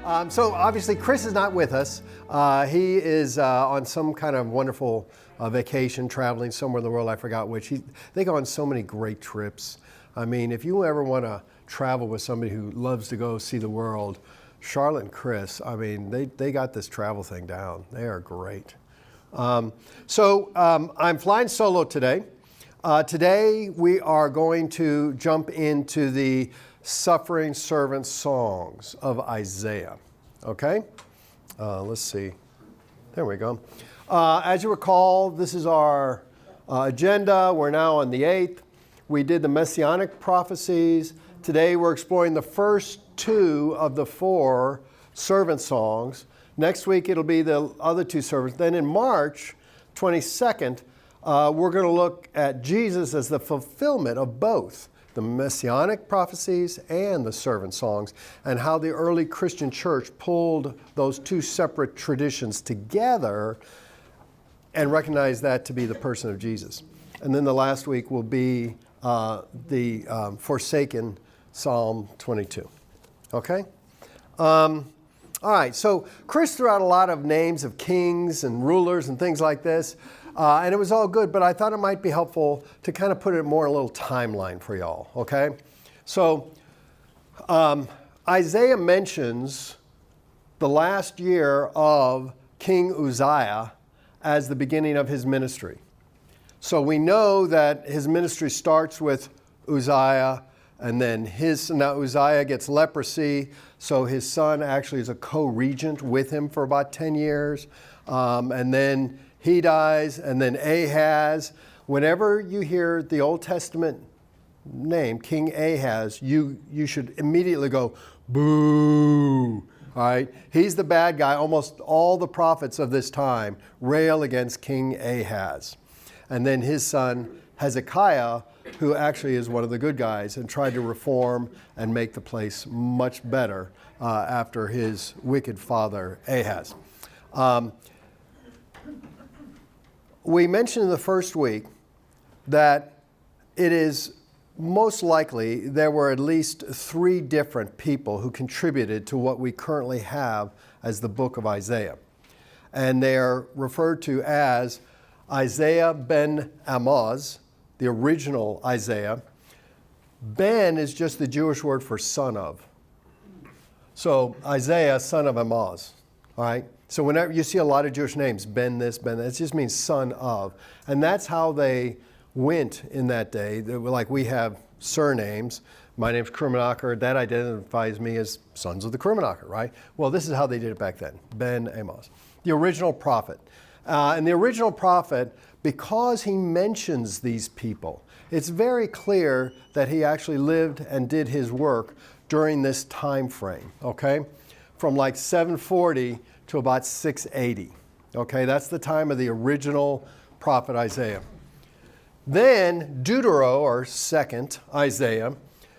So obviously Chris is not with us. He is on some kind of wonderful vacation, traveling somewhere in the world, I forgot which. They go on so many great trips. I mean, if you ever want to travel with somebody who loves to go see the world, Charlotte and Chris, I mean, they got this travel thing down. They are great. I'm flying solo today. Today we are going to jump into the suffering servant songs of Isaiah. Okay? Let's see. There we go. As you recall, this is our agenda. We're now on the 8th. We did the messianic prophecies. Today we're exploring the first 2 of the 4 servant songs. Next week it'll be the other 2 servants. Then in March 22nd, we're going to look at Jesus as the fulfillment of both the messianic prophecies and the servant songs, and how the early Christian church pulled those 2 separate traditions together and recognized that to be the person of Jesus. And then the last week will be the Forsaken Psalm 22. Okay? All right, so Chris threw out a lot of names of kings and rulers and things like this. And it was all good, but I thought it might be helpful to kind of put it more in a little timeline for y'all, okay? So Isaiah mentions the last year of King Uzziah as the beginning of his ministry. So we know that his ministry starts with Uzziah, and then now Uzziah gets leprosy, so his son actually is a co-regent with him for about 10 years. And then he dies, and then Ahaz. Whenever you hear the Old Testament name, King Ahaz, you should immediately go, boo, all right? He's the bad guy. Almost all the prophets of this time rail against King Ahaz. And then his son, Hezekiah, who actually is one of the good guys and tried to reform and make the place much better after his wicked father, Ahaz. We mentioned in the first week that it is most likely there were at least 3 different people who contributed to what we currently have as the book of Isaiah. And they are referred to as Isaiah ben Amoz, the original Isaiah. Ben is just the Jewish word for son of. So Isaiah, son of Amoz, all right? So whenever you see a lot of Jewish names, Ben this, Ben that, it just means son of. And that's how they went in that day. They were like we have surnames. My name's Krummenacher. That identifies me as sons of the Krummenacher, right? Well, this is how they did it back then. Ben Amos. The original prophet. And the original prophet, because he mentions these people, it's very clear that he actually lived and did his work during this time frame, okay? From like 740 to about 680. Okay, that's the time of the original prophet Isaiah. Then Deutero, or second Isaiah,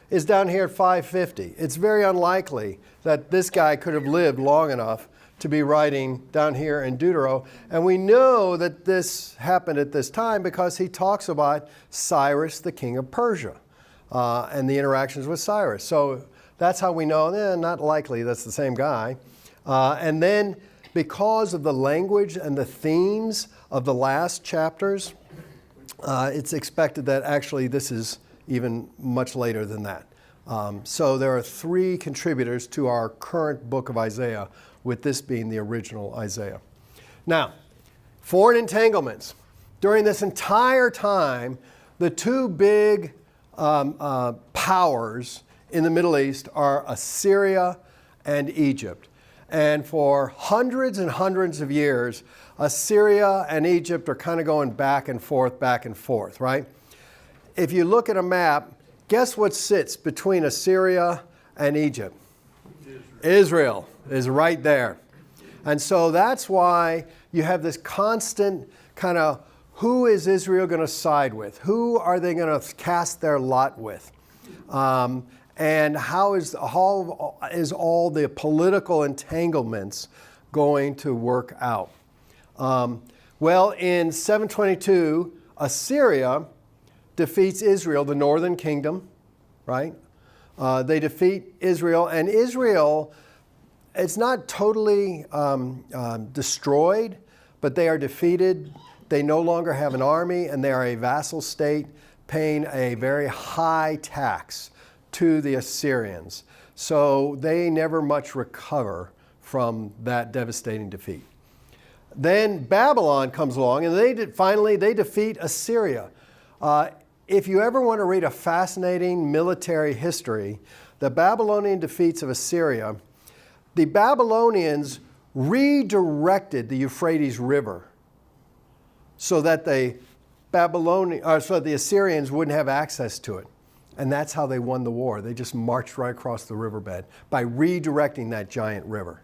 is down here at 550. It's very unlikely that this guy could have lived long enough to be writing down here in Deutero. And we know that this happened at this time because he talks about Cyrus, the king of Persia, and the interactions with Cyrus. So that's how we know, not likely that's the same guy. And then because of the language and the themes of the last chapters, it's expected that actually this is even much later than that. So there are 3 contributors to our current book of Isaiah, with this being the original Isaiah. Now, foreign entanglements. During this entire time, the 2 big powers in the Middle East are Assyria and Egypt. And for hundreds and hundreds of years, Assyria and Egypt are kind of going back and forth, right? If you look at a map, guess what sits between Assyria and Egypt? Israel is right there. And so that's why you have this constant kind of, who is Israel going to side with? Who are they going to cast their lot with? And how is all the political entanglements going to work out? Well, in 722, Assyria defeats Israel, the northern kingdom, right? They defeat Israel, and Israel it's not totally destroyed, but they are defeated. They no longer have an army, and they are a vassal state paying a very high tax to the Assyrians. So they never much recover from that devastating defeat. Then Babylon comes along, and finally they defeat Assyria. If you ever want to read a fascinating military history, the Babylonian defeats of Assyria, the Babylonians redirected the Euphrates River so that the Assyrians wouldn't have access to it. And that's how they won the war. They just marched right across the riverbed by redirecting that giant river.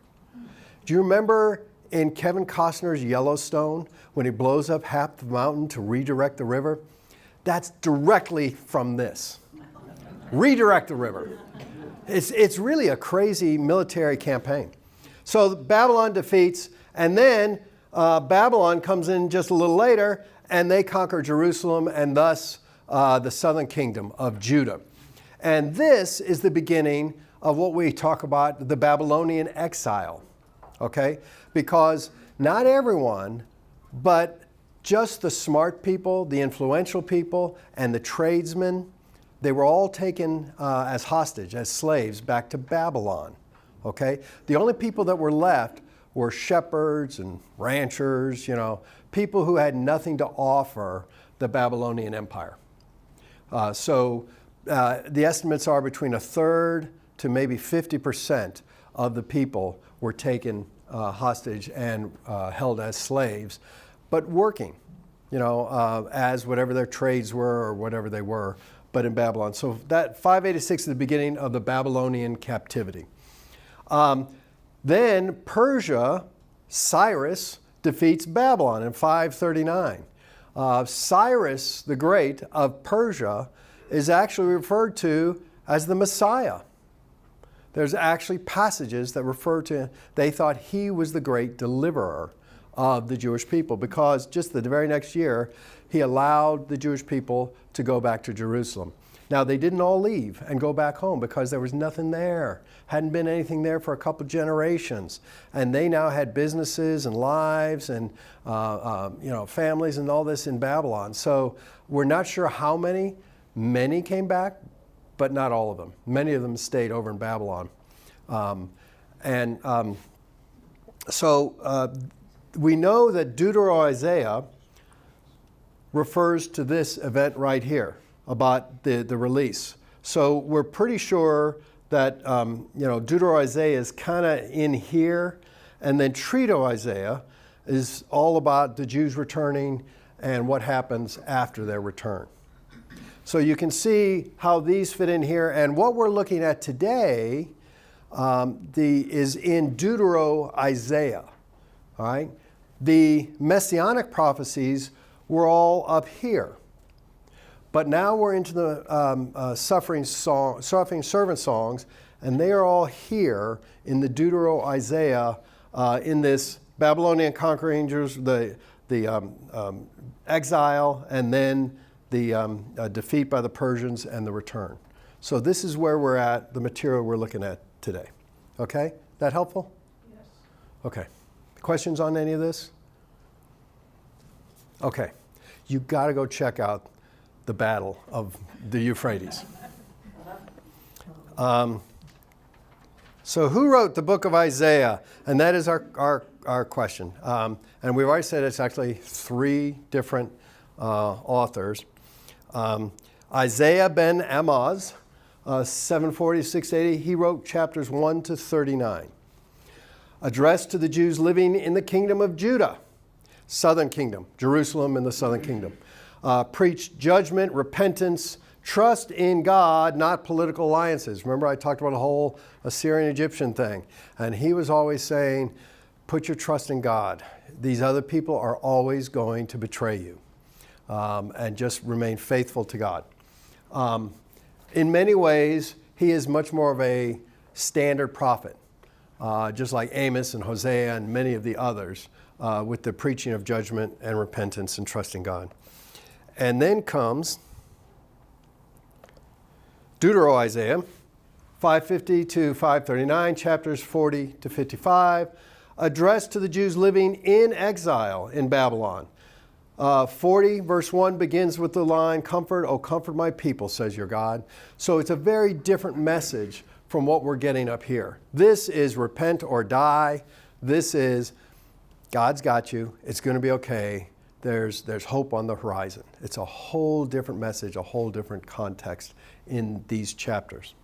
Do you remember in Kevin Costner's Yellowstone when he blows up half the mountain to redirect the river? That's directly from this. Redirect the river. It's really a crazy military campaign. So Babylon defeats, and then Babylon comes in just a little later, and they conquer Jerusalem and thus the southern kingdom of Judah. And this is the beginning of what we talk about, the Babylonian exile. Okay? Because not everyone, but just the smart people, the influential people, and the tradesmen, they were all taken as hostage, as slaves, back to Babylon. Okay? The only people that were left were shepherds and ranchers, people who had nothing to offer the Babylonian Empire. So the estimates are between a third to maybe 50% of the people were taken hostage and held as slaves, but working, as whatever their trades were or whatever they were, but in Babylon. So that 586 is the beginning of the Babylonian captivity. Then Persia, Cyrus, defeats Babylon in 539. Cyrus the Great of Persia is actually referred to as the Messiah. There's actually passages that refer to, they thought he was the great deliverer of the Jewish people, because just the very next year, he allowed the Jewish people to go back to Jerusalem. Now, they didn't all leave and go back home because there was nothing there. Hadn't been anything there for a couple generations. And they now had businesses and lives and families and all this in Babylon. So we're not sure how many. Many came back, but not all of them. Many of them stayed over in Babylon. So we know that Deutero-Isaiah refers to this event right here about the release. So we're pretty sure that Deutero-Isaiah is kind of in here, and then Trito-Isaiah is all about the Jews returning and what happens after their return. So you can see how these fit in here, and what we're looking at today is in Deutero-Isaiah. All right, the messianic prophecies were all up here. But now we're into the suffering servant songs, and they are all here in the Deutero-Isaiah, in this Babylonian conquering angels, the exile, and then the defeat by the Persians and the return. So this is where we're at, the material we're looking at today. Okay? That helpful? Yes. Okay. Questions on any of this? Okay. You got to go check out the Battle of the Euphrates. So who wrote the book of Isaiah? And that is our question. And we've already said it's actually 3 different authors. Isaiah ben Amoz, 740 to 680, he wrote chapters 1 to 39. Addressed to the Jews living in the kingdom of Judah, southern kingdom, Jerusalem and the southern kingdom. Preached judgment, repentance, trust in God, not political alliances. Remember I talked about the whole Assyrian-Egyptian thing. And he was always saying, put your trust in God. These other people are always going to betray you. And just remain faithful to God. In many ways, he is much more of a standard prophet, just like Amos and Hosea and many of the others, with the preaching of judgment and repentance and trusting God. And then comes Deutero-Isaiah, 550 to 539, chapters 40 to 55, addressed to the Jews living in exile in Babylon. 40, verse 1 begins with the line, "Comfort, oh comfort my people, says your God." So it's a very different message from what we're getting up here. This is repent or die. This is God's got you. It's going to be okay. There's hope on the horizon. It's a whole different message, a whole different context in these chapters.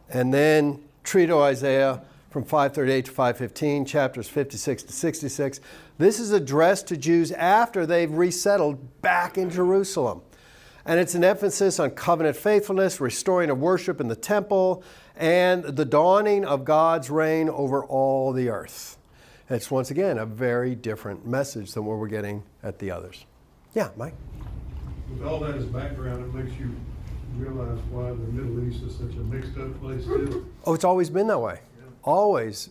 And then Trito Isaiah from 538 to 515, chapters 56 to 66. This is addressed to Jews after they've resettled back in Jerusalem. And it's an emphasis on covenant faithfulness, restoring of worship in the temple, and the dawning of God's reign over all the earth. It's once again a very different message than what we're getting at the others. Yeah, Mike? With all that as background, it makes you realize why the Middle East is such a mixed up place too. Oh, it's always been that way. Yeah. Always,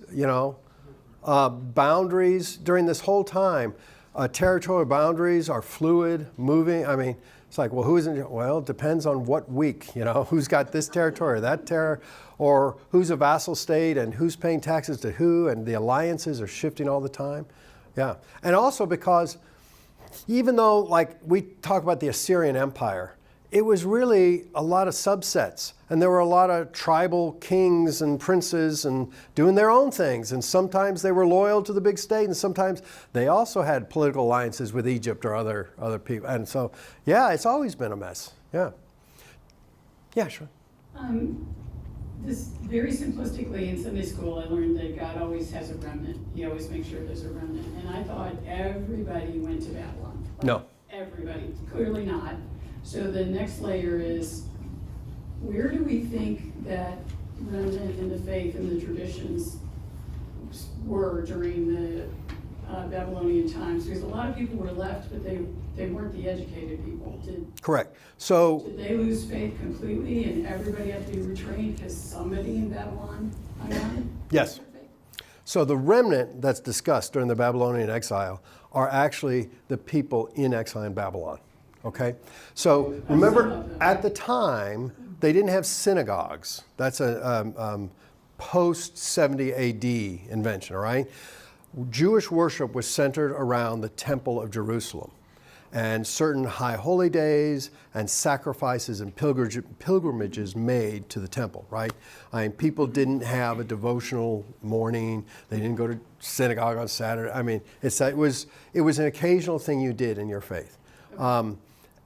boundaries during this whole time, territorial boundaries are fluid, moving. I mean, it's like, well, who's in? Well, it depends on what week, who's got this territory or that territory, or who's a vassal state and who's paying taxes to who, and the alliances are shifting all the time. Yeah, and also because even though, like, we talk about the Assyrian Empire, it was really a lot of subsets, and there were a lot of tribal kings and princes and doing their own things, and sometimes they were loyal to the big state, and sometimes they also had political alliances with Egypt or other people. And so, yeah, it's always been a mess. Yeah. Yeah, sure. This very simplistically in Sunday school, I learned that God always has a remnant. He always makes sure there's a remnant. And I thought everybody went to Babylon. No. Everybody. Clearly not. So the next layer is, where do we think that remnant in the faith and the traditions were during the Babylonian times? Because a lot of people were left, but they weren't the educated people. Correct. So did they lose faith completely and everybody had to be retrained because somebody in Babylon hung on? Yes. So the remnant that's discussed during the Babylonian exile are actually the people in exile in Babylon. Okay? So remember, at the time, they didn't have synagogues. That's a post-70 AD invention, all right? Jewish worship was centered around the Temple of Jerusalem, and certain high holy days and sacrifices and pilgrimages made to the temple, right? I mean, people didn't have a devotional morning. They didn't go to synagogue on Saturday. I mean, it was an occasional thing you did in your faith.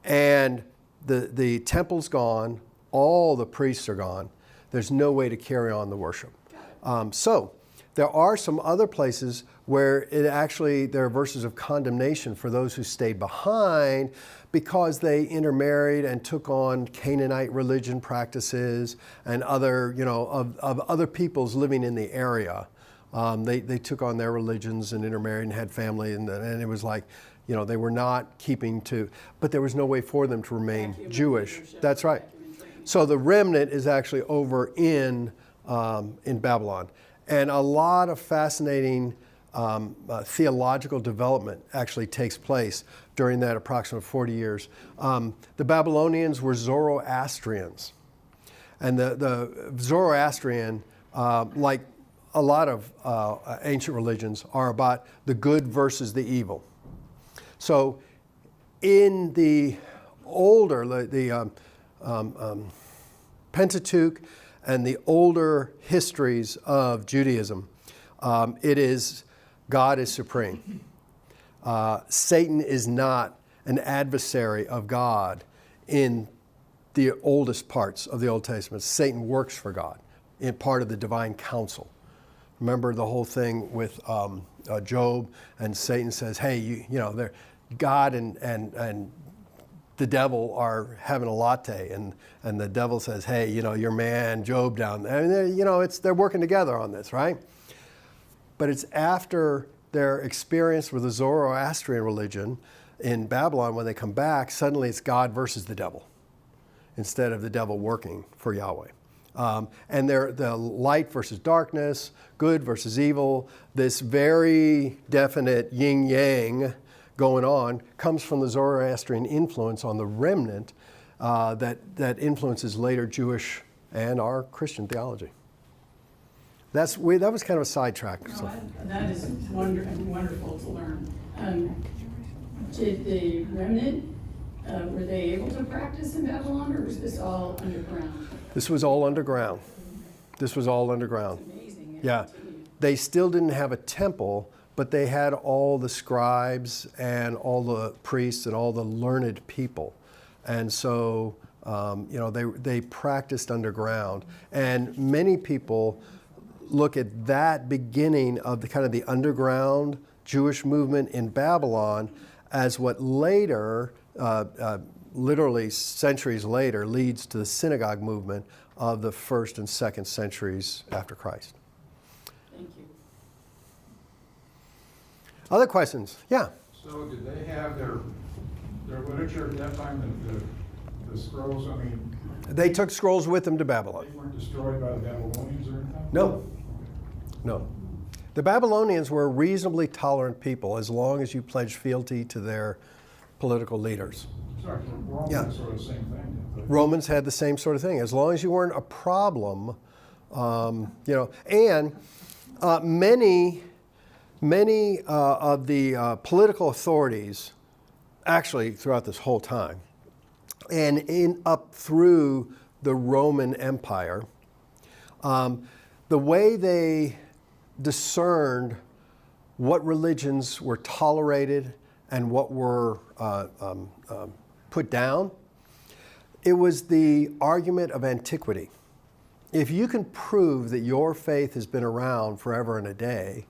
And the temple's gone. All the priests are gone. There's no way to carry on the worship. So there are some other places where there are verses of condemnation for those who stayed behind because they intermarried and took on Canaanite religion practices and other, of other peoples living in the area. They took on their religions and intermarried and had family, and it was like, they were not keeping to, but there was no way for them to remain Jewish. That's right. So the remnant is actually over in Babylon. And a lot of fascinating theological development actually takes place during that approximate 40 years. The Babylonians were Zoroastrians. And the Zoroastrian, like a lot of ancient religions, are about the good versus the evil. So in the older, the Pentateuch and the older histories of Judaism, it is God is supreme. Satan is not an adversary of God in the oldest parts of the Old Testament. Satan works for God in part of the divine counsel. Remember the whole thing with Job, and Satan says, hey, God and the devil are having a latte, and the devil says, hey, your man Job down there, and they're working together on this, right? But it's after their experience with the Zoroastrian religion in Babylon, when they come back, suddenly it's God versus the devil instead of the devil working for Yahweh. And the light versus darkness, good versus evil, this very definite yin-yang going on comes from the Zoroastrian influence on the remnant that influences later Jewish and our Christian theology. That was kind of a sidetrack. No, So. that is wonderful to learn. Did the remnant, were they able to practice in Babylon, or was this all underground? This was all underground. This was all underground. It's amazing. Yeah. They still didn't have a temple, but they had all the scribes and all the priests and all the learned people. And so, they practiced underground. And many people look at that beginning of the kind of the underground Jewish movement in Babylon as what later, literally centuries later, leads to the synagogue movement of the 1st and 2nd centuries after Christ. Thank you. Other questions? Yeah. So did they have their literature at that time, the scrolls, I mean? They took scrolls with them to Babylon. They weren't destroyed by the Babylonians or anything? No. No. The Babylonians were a reasonably tolerant people as long as you pledged fealty to their political leaders. Sorry, Romans Yeah. sort of the same thing. But Romans had the same sort of thing. As long as you weren't a problem, and many of the political authorities, actually throughout this whole time, and up through the Roman Empire, the way they discerned what religions were tolerated and what were put down, it was the argument of antiquity. If you can prove that your faith has been around forever and a day,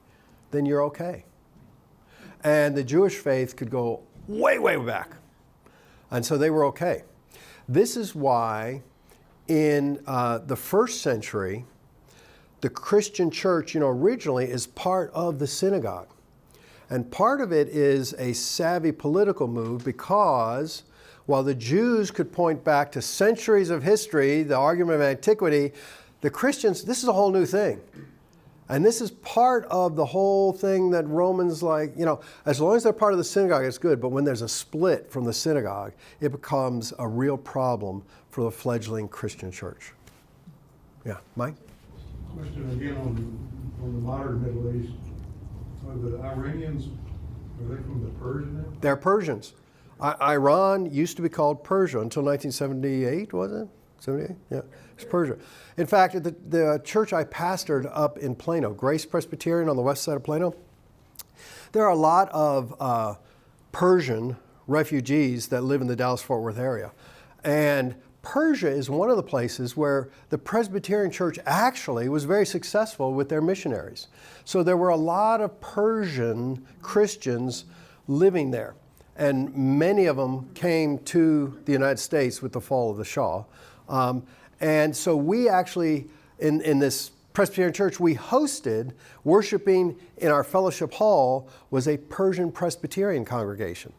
then you're okay. And the Jewish faith could go way, way back. And so they were okay. This is why in the 1st century, the Christian church, originally is part of the synagogue. And part of it is a savvy political move because while the Jews could point back to centuries of history, the argument of antiquity, the Christians, this is a whole new thing. And this is part of the whole thing that Romans as long as they're part of the synagogue, it's good. But when there's a split from the synagogue, it becomes a real problem for the fledgling Christian church. Yeah, Mike? Question again on the modern Middle East. Are the Iranians, are they from the Persian then? They're Persians. Iran used to be called Persia until 1978, was it? 78? Yeah, it's Persia. In fact, the church I pastored up in Plano, Grace Presbyterian on the west side of Plano, there are a lot of Persian refugees that live in the Dallas-Fort Worth area. And Persia is one of the places where the Presbyterian church actually was very successful with their missionaries. So there were a lot of Persian Christians living there. And many of them came to the United States with the fall of the Shah. And so we actually, in this Presbyterian church, we hosted, worshiping in our fellowship hall was a Persian Presbyterian congregation.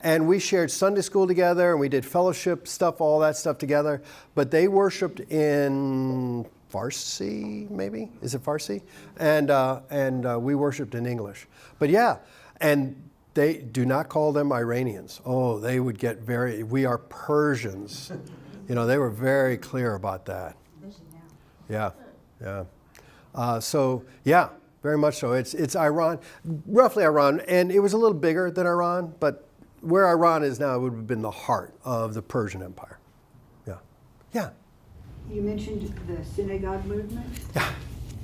And we shared Sunday school together, and we did fellowship stuff, all that stuff together. But they worshiped in Farsi, maybe? Is it Farsi? And we worshiped in English. But yeah, and they do not call them Iranians. Oh, they would get we are Persians. They were very clear about that. Yeah, yeah. So, yeah, very much so. It's Iran, roughly Iran, and it was a little bigger than Iran, but where Iran is now, it would have been the heart of the Persian Empire. Yeah. Yeah. You mentioned the synagogue movement. Yeah.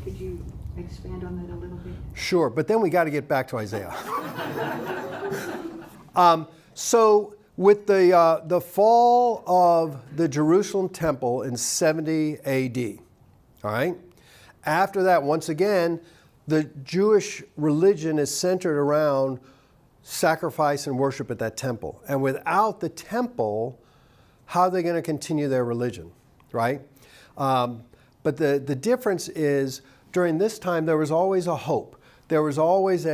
Could you expand on that a little bit? Sure, but then we got to get back to Isaiah. So with the fall of the Jerusalem temple in 70 AD, all right? After that, once again, the Jewish religion is centered around sacrifice and worship at that temple. And without the temple, how are they going to continue their religion, right? But the difference is during this time, there was always a hope. There was always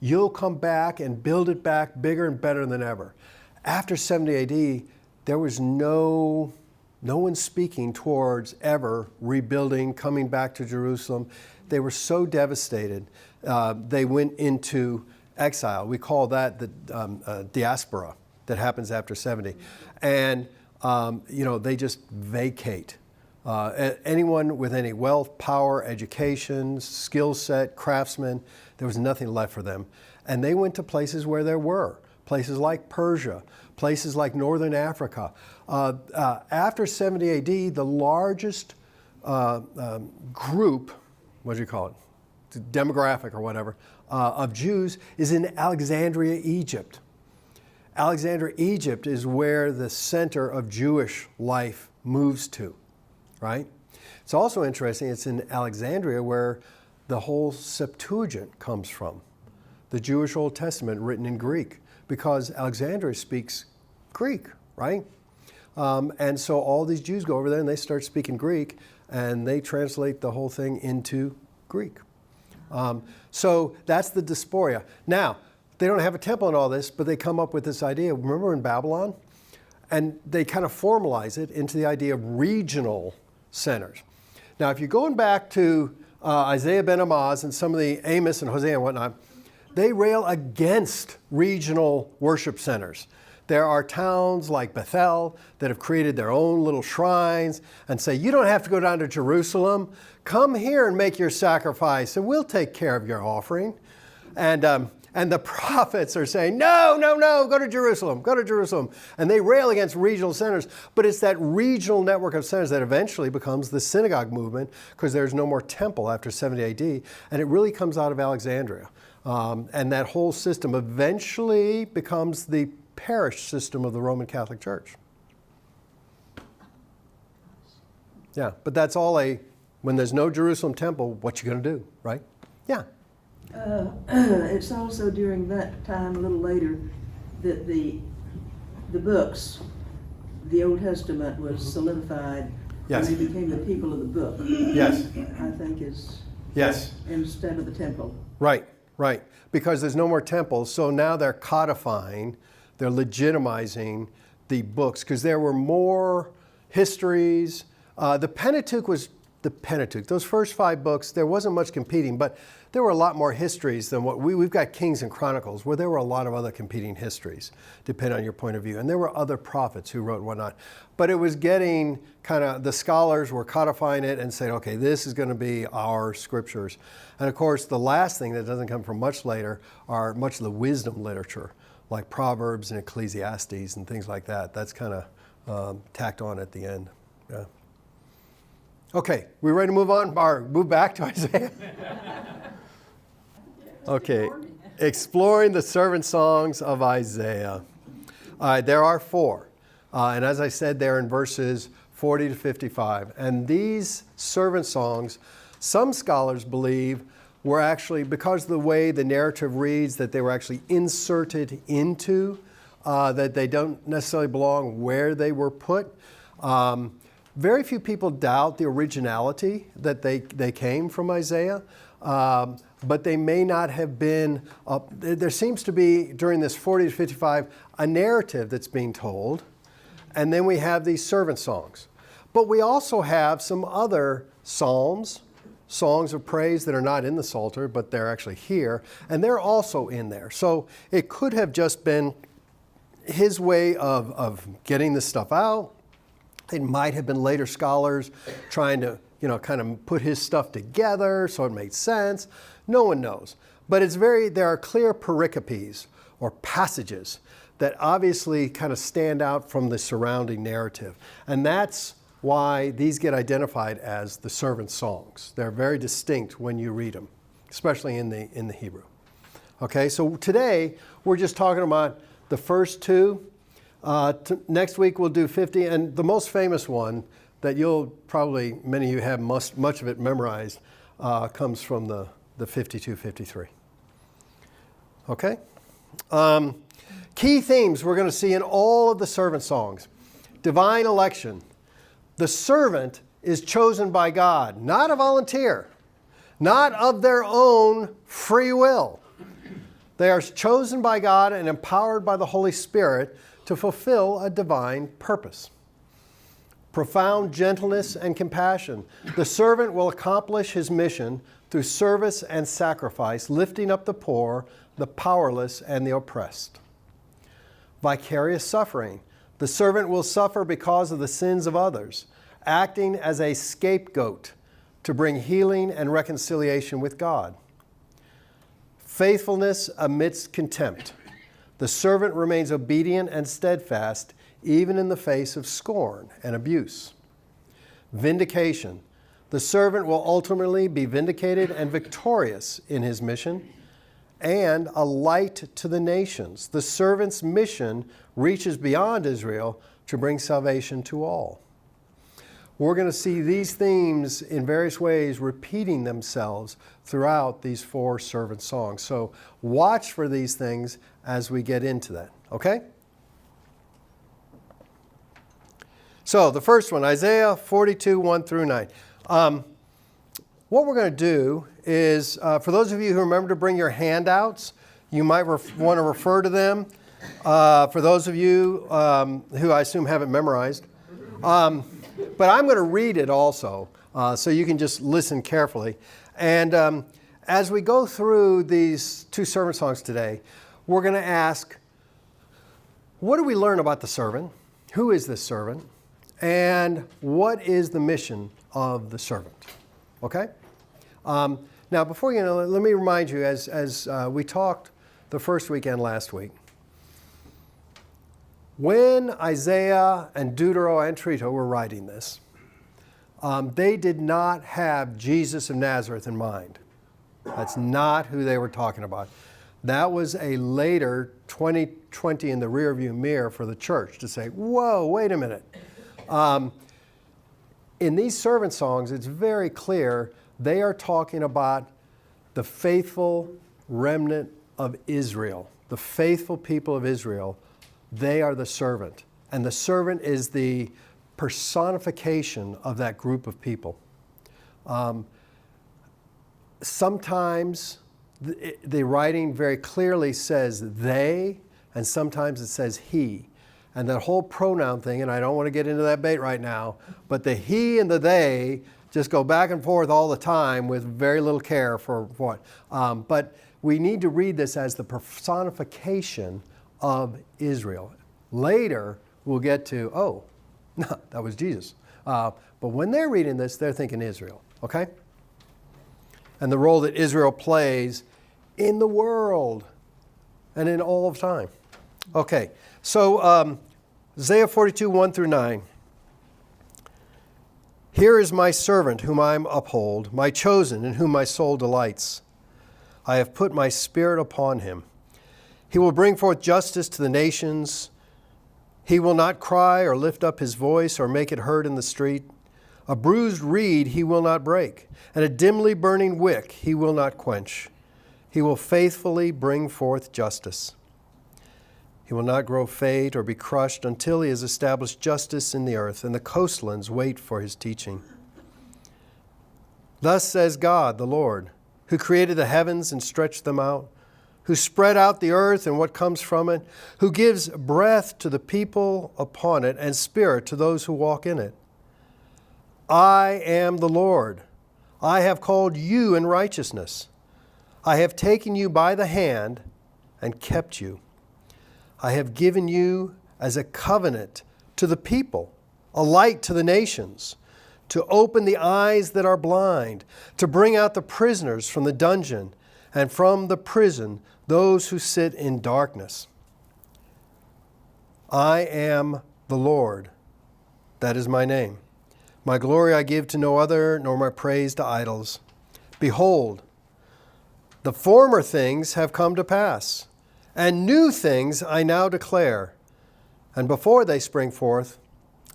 you'll come back and build it back bigger and better than ever. After 70 AD, there was no one speaking towards ever rebuilding, coming back to Jerusalem. They were so devastated. They went into exile. We call that the diaspora that happens after 70. And, they just vacate Anyone with any wealth, power, education, skill set, craftsmen, there was nothing left for them. And they went to places where there were, places like Persia, places like Northern Africa. After 70 AD, the largest group, what do you call it, demographic or whatever, of Jews is in Alexandria, Egypt. Alexandria, Egypt is where the center of Jewish life moves to, right? It's also interesting, it's in Alexandria where the whole Septuagint comes from, the Jewish Old Testament written in Greek, because Alexandria speaks Greek, right? And so all these Jews go over there and they start speaking Greek, and they translate the whole thing into Greek. So that's the diaspora. Now, they don't have a temple and all this, but they come up with this idea. Remember in Babylon? And they kind of formalize it into the idea of regional centers. Now, if you're going back to Isaiah ben Amoz and some of the Amos and Hosea and whatnot, they rail against regional worship centers. There are towns like Bethel that have created their own little shrines and say, you don't have to go down to Jerusalem. Come here and make your sacrifice, and we'll take care of your offering. And the prophets are saying, no, go to Jerusalem, go to Jerusalem. And they rail against regional centers, but it's that regional network of centers that eventually becomes the synagogue movement, because there's no more temple after 70 AD, and it really comes out of Alexandria. And that whole system eventually becomes the parish system of the Roman Catholic Church. Yeah, but that's all when there's no Jerusalem temple, what you going to do, right? Yeah. It's also during that time, a little later, that the books, the Old Testament was solidified. Yes. And they became the people of the book. Yes. I think is. Yes. Instead of the temple. Right. Because there's no more temples, so now they're codifying, they're legitimizing the books, because there were more histories. The Pentateuch was the Pentateuch. Those first 5 books, there wasn't much competing, but there were a lot more histories than what we've got Kings and Chronicles, where there were a lot of other competing histories, depending on your point of view. And there were other prophets who wrote and whatnot. But it was getting the scholars were codifying it and saying, okay, this is going to be our scriptures. And of course, the last thing that doesn't come from much later are much of the wisdom literature, like Proverbs and Ecclesiastes and things like that. That's kind of tacked on at the end. Yeah. Okay, we ready to move on or move back to Isaiah? Okay, exploring the servant songs of Isaiah. There are 4. And as I said, they're in verses 40 to 55. And these servant songs, some scholars believe, were actually, because of the way the narrative reads, that they were actually inserted into, that they don't necessarily belong where they were put. Very few people doubt the originality that they came from Isaiah, but they may not have been. There seems to be, during this 40 to 55, a narrative that's being told, and then we have these servant songs. But we also have some other psalms, songs of praise that are not in the Psalter, but they're actually here, and they're also in there. So it could have just been his way of getting this stuff out. It might have been later scholars trying to, kind of put his stuff together so it made sense. No one knows. But there are clear pericopes or passages that obviously kind of stand out from the surrounding narrative. And that's why these get identified as the servant songs. They're very distinct when you read them, especially in the Hebrew. Okay, so today we're just talking about the first 2. Next week we'll do 50, and the most famous one that many of you have much of it memorized, comes from the 52, 53. Okay? Key themes we're going to see in all of the servant songs. Divine election. The servant is chosen by God, not a volunteer, not of their own free will. They are chosen by God and empowered by the Holy Spirit to fulfill a divine purpose. Profound gentleness and compassion. The servant will accomplish his mission through service and sacrifice, lifting up the poor, the powerless, and the oppressed. Vicarious suffering. The servant will suffer because of the sins of others, acting as a scapegoat to bring healing and reconciliation with God. Faithfulness amidst contempt. The servant remains obedient and steadfast, even in the face of scorn and abuse. Vindication. The servant will ultimately be vindicated and victorious in his mission. And a light to the nations. The servant's mission reaches beyond Israel to bring salvation to all. We're going to see these themes in various ways repeating themselves throughout these 4 servant songs. So watch for these things as we get into that, okay? So the first one, Isaiah 42, 1 through 9. What we're going to do is, for those of you who remember to bring your handouts, you might want to refer to them. For those of you who I assume haven't memorized. But I'm going to read it also, so you can just listen carefully. And as we go through these 2 servant songs today, we're going to ask, what do we learn about the servant? Who is this servant? And what is the mission of the servant? Okay? Now, before you know, let me remind you, as we talked the first weekend last week, when Isaiah and Deutero and Trito were writing this, they did not have Jesus of Nazareth in mind. That's not who they were talking about. That was a later 2020 in the rearview mirror for the church to say, whoa, wait a minute. In these servant songs, it's very clear they are talking about the faithful remnant of Israel, the faithful people of Israel. They are the servant. And the servant is the personification of that group of people. Sometimes the writing very clearly says they, and sometimes it says he. And that whole pronoun thing, and I don't want to get into that debate right now, but the he and the they just go back and forth all the time with very little care for what. But we need to read this as the personification of Israel. Later, we'll get to, oh, no, that was Jesus. But when they're reading this, they're thinking Israel, okay? And the role that Israel plays in the world and in all of time. Okay, so Isaiah 42, 1 through 9. Here is my servant whom I uphold, my chosen in whom my soul delights. I have put my spirit upon him. He will bring forth justice to the nations. He will not cry or lift up his voice or make it heard in the street. A bruised reed he will not break, and a dimly burning wick he will not quench. He will faithfully bring forth justice. He will not grow faint or be crushed until he has established justice in the earth, and the coastlands wait for his teaching. Thus says God, the Lord, who created the heavens and stretched them out, who spread out the earth and what comes from it, who gives breath to the people upon it and spirit to those who walk in it. I am the Lord. I have called you in righteousness. I have taken you by the hand and kept you. I have given you as a covenant to the people, a light to the nations, to open the eyes that are blind, to bring out the prisoners from the dungeon, and from the prison those who sit in darkness. I am the Lord. That is my name. My glory I give to no other, nor my praise to idols. Behold, the former things have come to pass, and new things I now declare. And before they spring forth,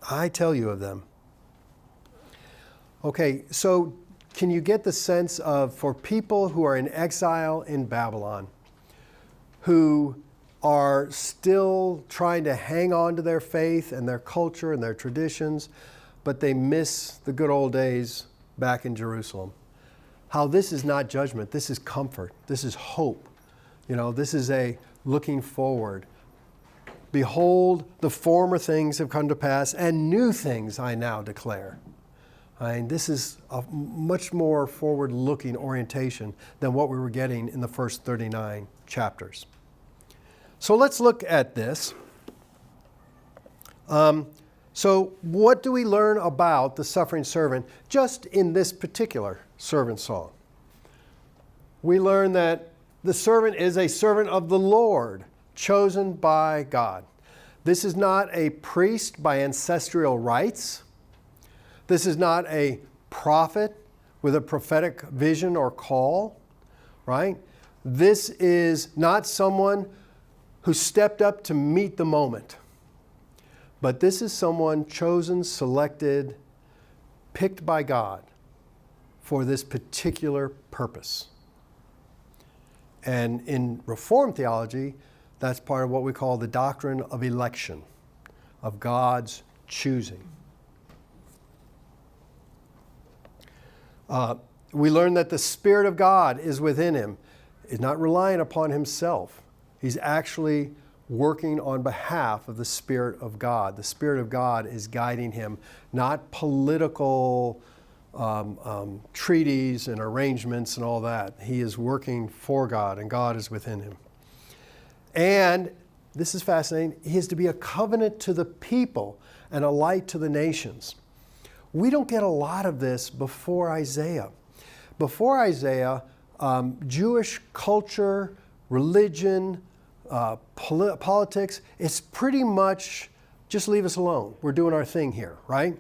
I tell you of them. Okay, so can you get the sense of, for people who are in exile in Babylon, who are still trying to hang on to their faith and their culture and their traditions, but they miss the good old days back in Jerusalem, how this is not judgment, this is comfort, this is hope. You know, this is a looking forward. Behold, the former things have come to pass, and new things I now declare. I mean, this is a much more forward-looking orientation than what we were getting in the first 39 chapters. So let's look at this. So what do we learn about the suffering servant just in this particular servant song? We learn that the servant is a servant of the Lord, chosen by God. This is not a priest by ancestral rights. This is not a prophet with a prophetic vision or call, right? This is not someone who stepped up to meet the moment. But this is someone chosen, selected, picked by God for this particular purpose. And in Reformed theology, that's part of what we call the doctrine of election, of God's choosing. We learn that the Spirit of God is within him. He's not relying upon himself. He's actually working on behalf of the Spirit of God. The Spirit of God is guiding him, not political treaties and arrangements and all that. He is working for God, and God is within him. And this is fascinating. He is to be a covenant to the people and a light to the nations. We don't get a lot of this before Isaiah. Before Isaiah, Jewish culture, religion, politics, it's pretty much just leave us alone. We're doing our thing here, right?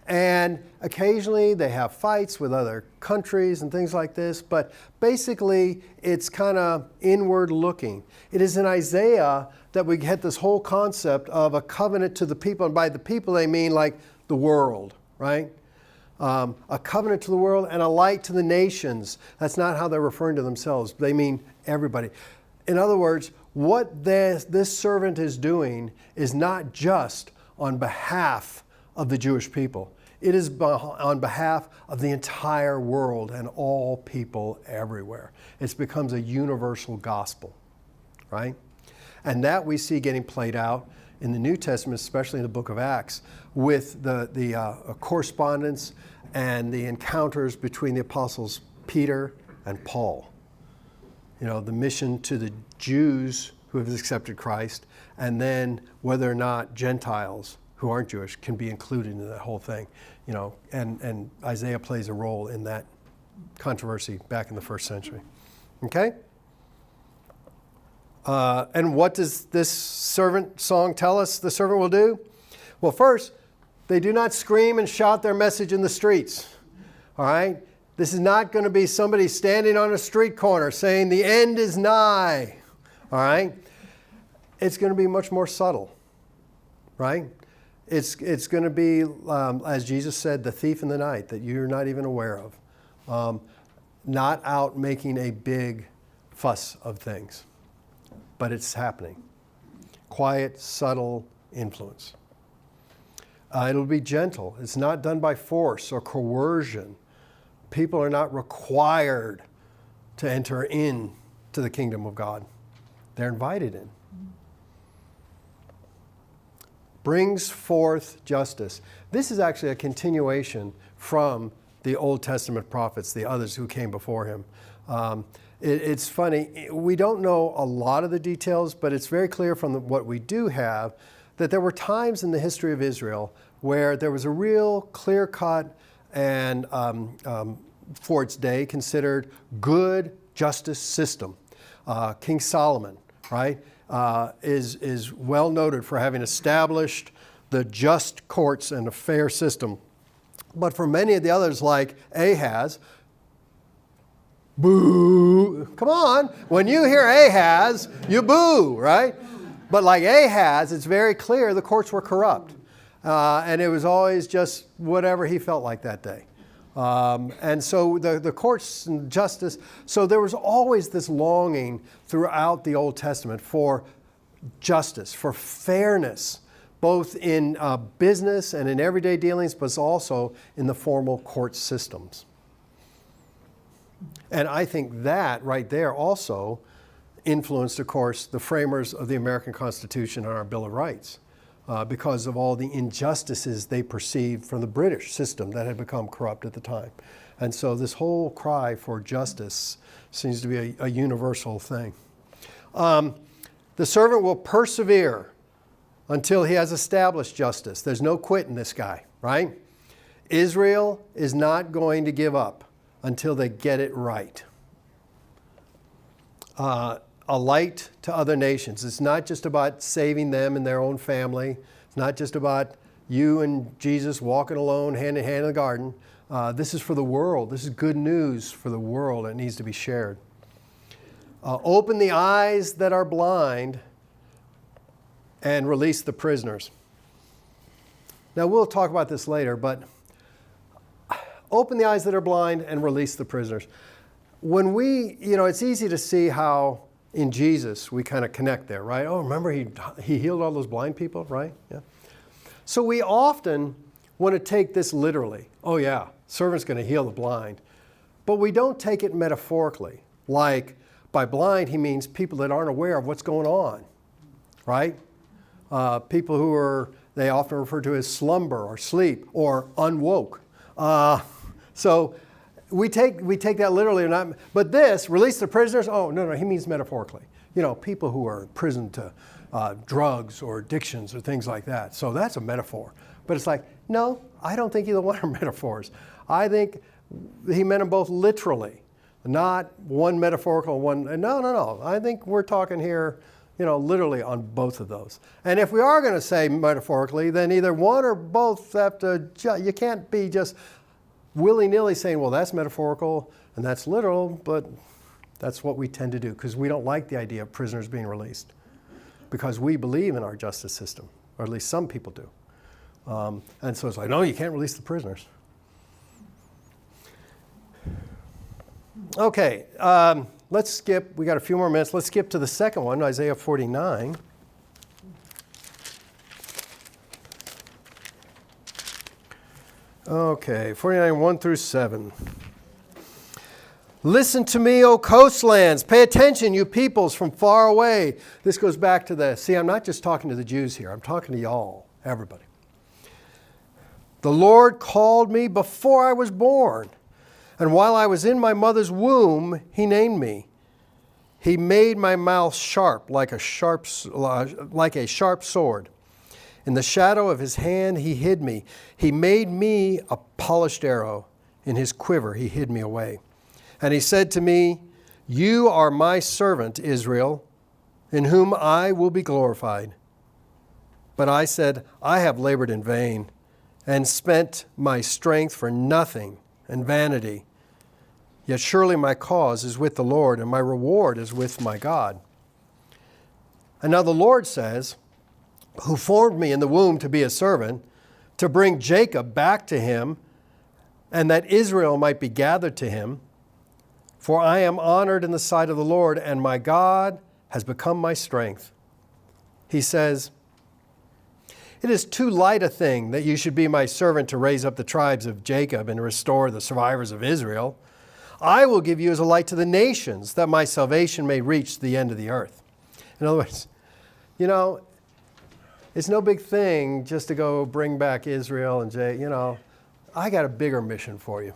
And occasionally they have fights with other countries and things like this, but basically it's kind of inward looking. It is in Isaiah that we get this whole concept of a covenant to the people, and by the people they mean like the world, right? A covenant to the world and a light to the nations. That's not how they're referring to themselves. They mean everybody. In other words, what this servant is doing is not just on behalf of the Jewish people. It is on behalf of the entire world and all people everywhere. It becomes a universal gospel, right? And that we see getting played out in the New Testament, especially in the book of Acts, with the correspondence and the encounters between the apostles Peter and Paul. You know, the mission to the Jews who have accepted Christ, and then whether or not Gentiles who aren't Jewish can be included in that whole thing. You know, and Isaiah plays a role in that controversy back in the first century. Okay? And what does this servant song tell us the servant will do? Well, first, they do not scream and shout their message in the streets. All right? This is not going to be somebody standing on a street corner saying the end is nigh. All right? It's going to be much more subtle. Right? It's going to be, as Jesus said, the thief in the night that you're not even aware of. Not out making a big fuss of things. But it's happening. Quiet, subtle influence. It'll be gentle. It's not done by force or coercion. People are not required to enter into the kingdom of God. They're invited in. Brings forth justice. This is actually a continuation from the Old Testament prophets, the others who came before him. It's funny, we don't know a lot of the details, but it's very clear from what we do have that there were times in the history of Israel where there was a real clear-cut and, for its day, considered good justice system. King Solomon, right, is well noted for having established the just courts and a fair system. But for many of the others, like Ahaz, boo. Come on. When you hear Ahaz, you boo, right? But like Ahaz, it's very clear the courts were corrupt. And it was always just whatever he felt like that day. And so the courts and justice, so there was always this longing throughout the Old Testament for justice, for fairness, both in business and in everyday dealings, but also in the formal court systems. And I think that right there also influenced, of course, the framers of the American Constitution and our Bill of Rights because of all the injustices they perceived from the British system that had become corrupt at the time. And so this whole cry for justice seems to be a universal thing. The servant will persevere until he has established justice. There's no quitting this guy, right? Israel is not going to give up until they get it right. A light to other nations. It's not just about saving them and their own family. It's not just about you and Jesus walking alone hand in hand in the garden. This is for the world. This is good news for the world. It needs to be shared. Open the eyes that are blind and release the prisoners. Now, we'll talk about this later, but open the eyes that are blind and release the prisoners. When we, it's easy to see how in Jesus we kind of connect there, right? Oh, remember he healed all those blind people, right? Yeah. So we often want to take this literally. Oh yeah, servant's going to heal the blind. But we don't take it metaphorically. Like by blind he means people that aren't aware of what's going on, right? People who they often refer to as slumber or sleep or unwoke. So we take that literally or not. But this, release the prisoners, oh, no, he means metaphorically. People who are in prison to drugs or addictions or things like that. So that's a metaphor. But it's like, no, I don't think either one are metaphors. I think he meant them both literally, not one metaphorical and one. No. I think we're talking here, literally on both of those. And if we are going to say metaphorically, then either one or both have to, you can't be just willy-nilly saying, well, that's metaphorical and that's literal, but that's what we tend to do because we don't like the idea of prisoners being released because we believe in our justice system, or at least some people do. And so it's like, no, you can't release the prisoners. Okay, let's skip. We got a few more minutes. Let's skip to the second one, Isaiah 49. Okay, 49, 1 through 7. Listen to me, O coastlands. Pay attention, you peoples from far away. This goes back to I'm not just talking to the Jews here. I'm talking to y'all, everybody. The Lord called me before I was born, and while I was in my mother's womb, he named me. He made my mouth sharp like a sharp sword. In the shadow of his hand he hid me. He made me a polished arrow. In his quiver he hid me away. And he said to me, you are my servant, Israel, in whom I will be glorified. But I said, I have labored in vain and spent my strength for nothing and vanity. Yet surely my cause is with the Lord, and my reward is with my God. And now the Lord says, who formed me in the womb to be a servant, to bring Jacob back to him, and that Israel might be gathered to him. For I am honored in the sight of the Lord, and my God has become my strength. He says, it is too light a thing that you should be my servant to raise up the tribes of Jacob and restore the survivors of Israel. I will give you as a light to the nations, that my salvation may reach the end of the earth. In other words, it's no big thing just to go bring back Israel and I got a bigger mission for you.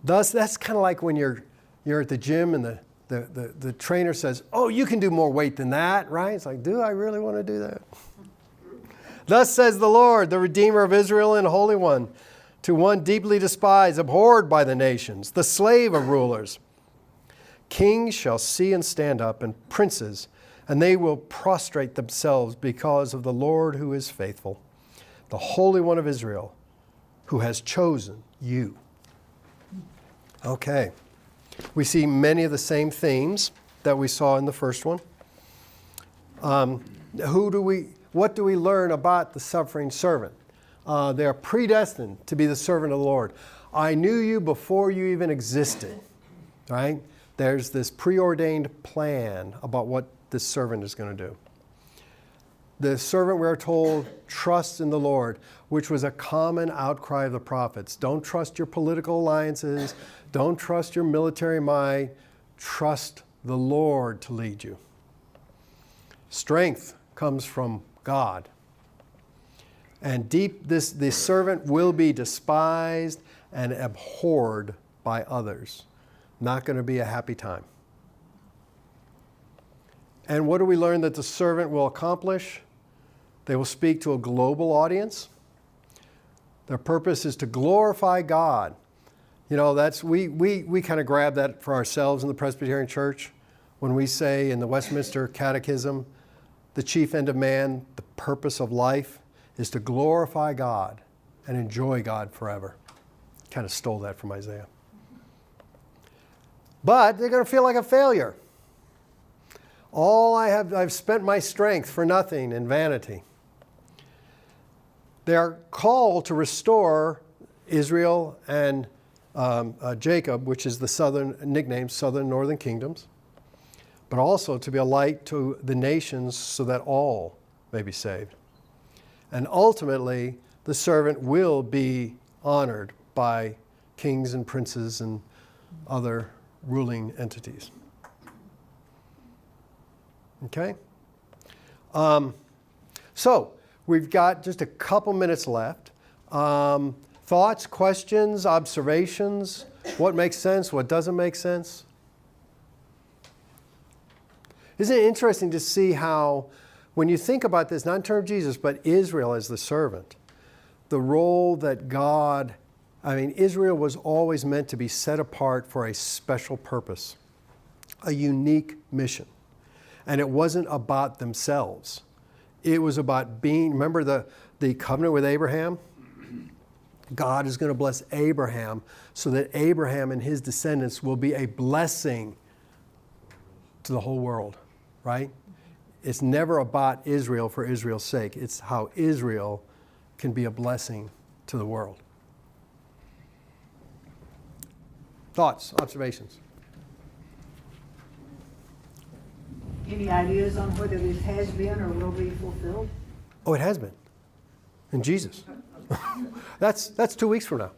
Thus, that's kind of like when you're at the gym and the trainer says, oh, you can do more weight than that, right? It's like, do I really want to do that? Thus says the Lord, the Redeemer of Israel and Holy One, to one deeply despised, abhorred by the nations, the slave of rulers. Kings shall see and stand up, and princes, and they will prostrate themselves because of the Lord who is faithful, the Holy One of Israel, who has chosen you. Okay. We see many of the same themes that we saw in the first one. What do we learn about the suffering servant? They are predestined to be the servant of the Lord. I knew you before you even existed, right? There's this preordained plan about what this servant is going to do. The servant, we're told, trusts in the Lord, which was a common outcry of the prophets. Don't trust your political alliances. Don't trust your military might. Trust the Lord to lead you. Strength comes from God. And this servant will be despised and abhorred by others. Not going to be a happy time. And what do we learn that the servant will accomplish? They will speak to a global audience. Their purpose is to glorify God. You know, we kind of grab that for ourselves in the Presbyterian Church when we say in the Westminster Catechism, the chief end of man, the purpose of life, is to glorify God and enjoy God forever. Kind of stole that from Isaiah. But they're going to feel like a failure. I've spent my strength for nothing in vanity. They are called to restore Israel and Jacob, which is the southern northern kingdoms, but also to be a light to the nations so that all may be saved. And ultimately, the servant will be honored by kings and princes and other ruling entities. Okay? So, we've got just a couple minutes left. Thoughts, questions, observations? What makes sense? What doesn't make sense? Isn't it interesting to see how, when you think about this, not in terms of Jesus, but Israel as the servant, the role that God, Israel was always meant to be set apart for a special purpose, a unique mission. And it wasn't about themselves. It was about being, remember the covenant with Abraham? God is going to bless Abraham so that Abraham and his descendants will be a blessing to the whole world, right? It's never about Israel for Israel's sake. It's how Israel can be a blessing to the world. Thoughts, observations? Any ideas on whether this has been or will be fulfilled? Oh, it has been. In Jesus. That's 2 weeks from now.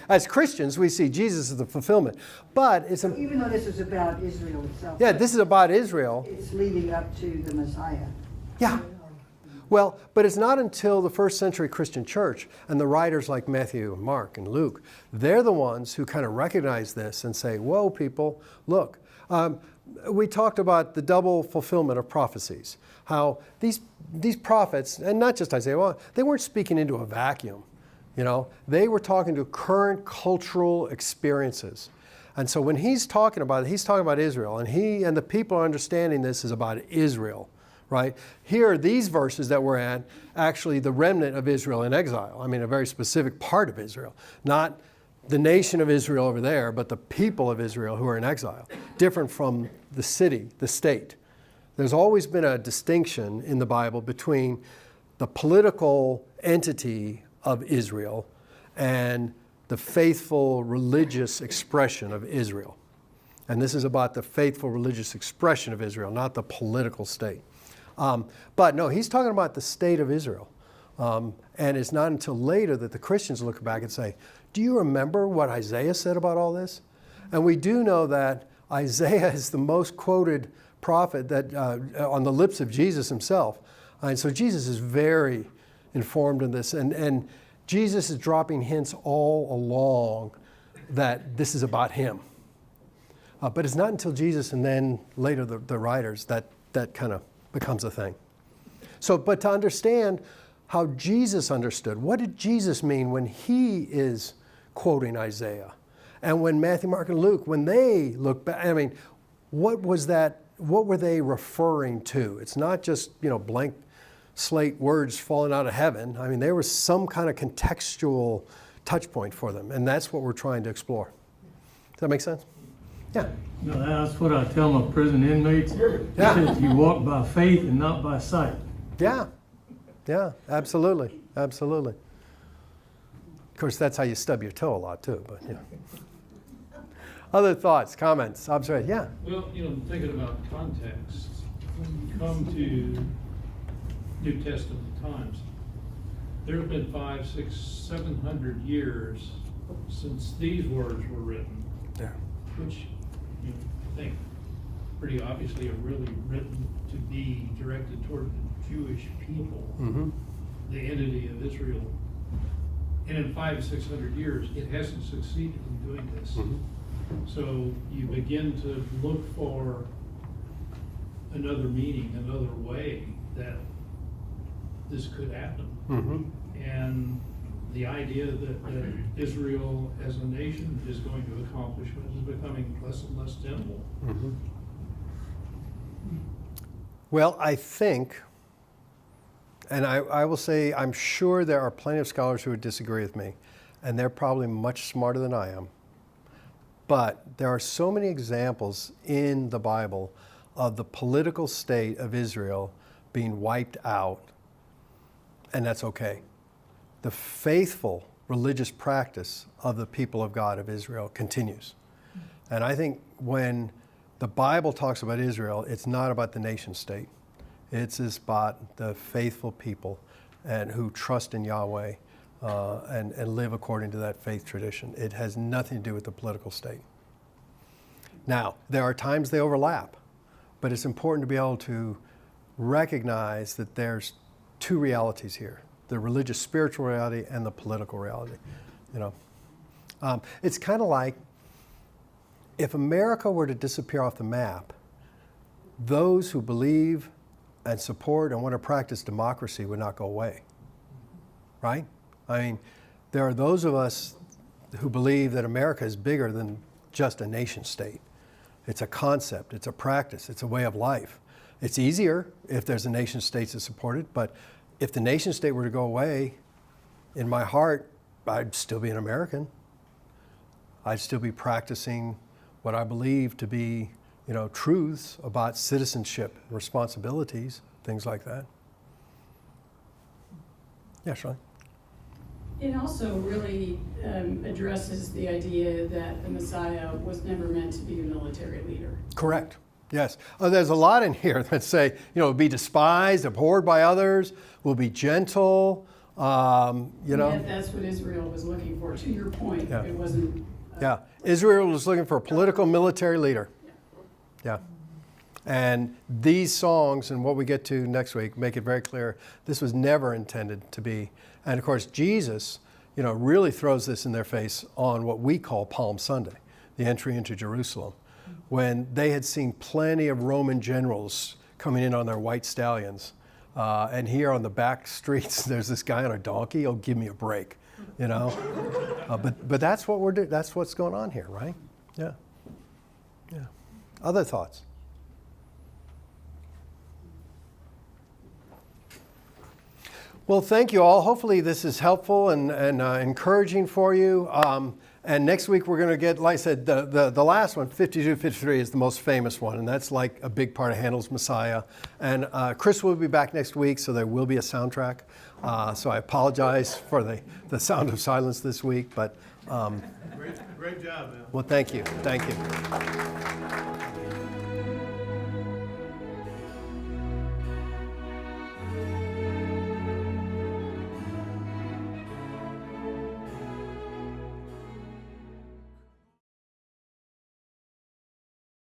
As Christians, we see Jesus as the fulfillment. But it's Even though this is about Israel itself. yeah, this is about Israel. It's leading up to the Messiah. Yeah. Well, but it's not until the first century Christian church and the writers like Matthew, Mark, and Luke, they're the ones who kind of recognize this and say, whoa, people, look. We talked about the double fulfillment of prophecies, how these prophets, and not just Isaiah, well, they weren't speaking into a vacuum. You know, they were talking to current cultural experiences. And so when he's talking about it, he's talking about Israel, and he and the people are understanding this is about Israel, right? Here are these verses that we're at, actually the remnant of Israel in exile. A very specific part of Israel, not the nation of Israel over there, but the people of Israel who are in exile, different from the city, the state. There's always been a distinction in the Bible between the political entity of Israel and the faithful religious expression of Israel. And this is about the faithful religious expression of Israel, not the political state. But no, he's talking about the state of Israel. And it's not until later that the Christians look back and say, do you remember what Isaiah said about all this? And we do know that Isaiah is the most quoted prophet that on the lips of Jesus himself. And so Jesus is very informed in this. And Jesus is dropping hints all along that this is about him. But it's not until Jesus and then later the writers that kind of becomes a thing. So, but to understand how Jesus understood, what did Jesus mean when he is quoting Isaiah? And when Matthew, Mark, and Luke, when they look back, what was that? What were they referring to? It's not just, blank slate words falling out of heaven. There was some kind of contextual touch point for them, and that's what we're trying to explore. Does that make sense? Yeah. No, that's what I tell my prison inmates. Yeah. It says you walk by faith and not by sight. Yeah. Yeah, absolutely. Absolutely. Of course, that's how you stub your toe a lot, too, but yeah. Other thoughts, comments, observations? Yeah. Well, thinking about context, when you come to New Testament times, there's been 500, 600, 700 years since these words were written, Yeah. which I think pretty obviously are really written to be directed toward the Jewish people, Mm-hmm. the entity of Israel. And in 500 to 600 years, it hasn't succeeded in doing this. Mm-hmm. So you begin to look for another meaning, another way that this could happen. Mm-hmm. And the idea that Israel as a nation is going to accomplish it is becoming less and less tenable. Mm-hmm. Well, I think, and I will say, I'm sure there are plenty of scholars who would disagree with me, and they're probably much smarter than I am. But there are so many examples in the Bible of the political state of Israel being wiped out, and that's okay. The faithful religious practice of the people of God of Israel continues. And I think when the Bible talks about Israel, it's not about the nation state. It's about the faithful people and who trust in Yahweh and live according to that faith tradition. It has nothing to do with the political state. Now, there are times they overlap, but it's important to be able to recognize that there's two realities here: the religious spiritual reality and the political reality. You know, it's kind of like if America were to disappear off the map, those who believe and support and want to practice democracy would not go away, right? I mean, there are those of us who believe that America is bigger than just a nation state. It's a concept, it's a practice, it's a way of life. It's easier if there's a nation state to support it, but if the nation state were to go away, in my heart, I'd still be an American. I'd still be practicing what I believe to be, you know, truths about citizenship, responsibilities, things like that. Yeah, Sean? It also really addresses the idea that the Messiah was never meant to be a military leader. Correct. Yes. There's a lot in here that say, you know, be despised, abhorred by others, will be gentle, you know. Yet that's what Israel was looking for. To your point, Yeah. it wasn't. Yeah. Israel was looking for a political military leader. Yeah. And these songs and what we get to next week make it very clear this was never intended to be. And of course, Jesus, you know, really throws this in their face on what we call Palm Sunday, the entry into Jerusalem, when they had seen plenty of Roman generals coming in on their white stallions. And here on the back streets, there's this guy on a donkey. Oh, give me a break, you know. But that's what we're doing. That's what's going on here, right? Yeah. Yeah. Other thoughts? Well, thank you all. Hopefully this is helpful and encouraging for you. And next week we're going to get, like I said, the last one, 52, 53, is the most famous one. And that's like a big part of Handel's Messiah. And Chris will be back next week, so there will be a soundtrack. So I apologize for the sound of silence this week. But Great job, man. well, thank you. Thank you.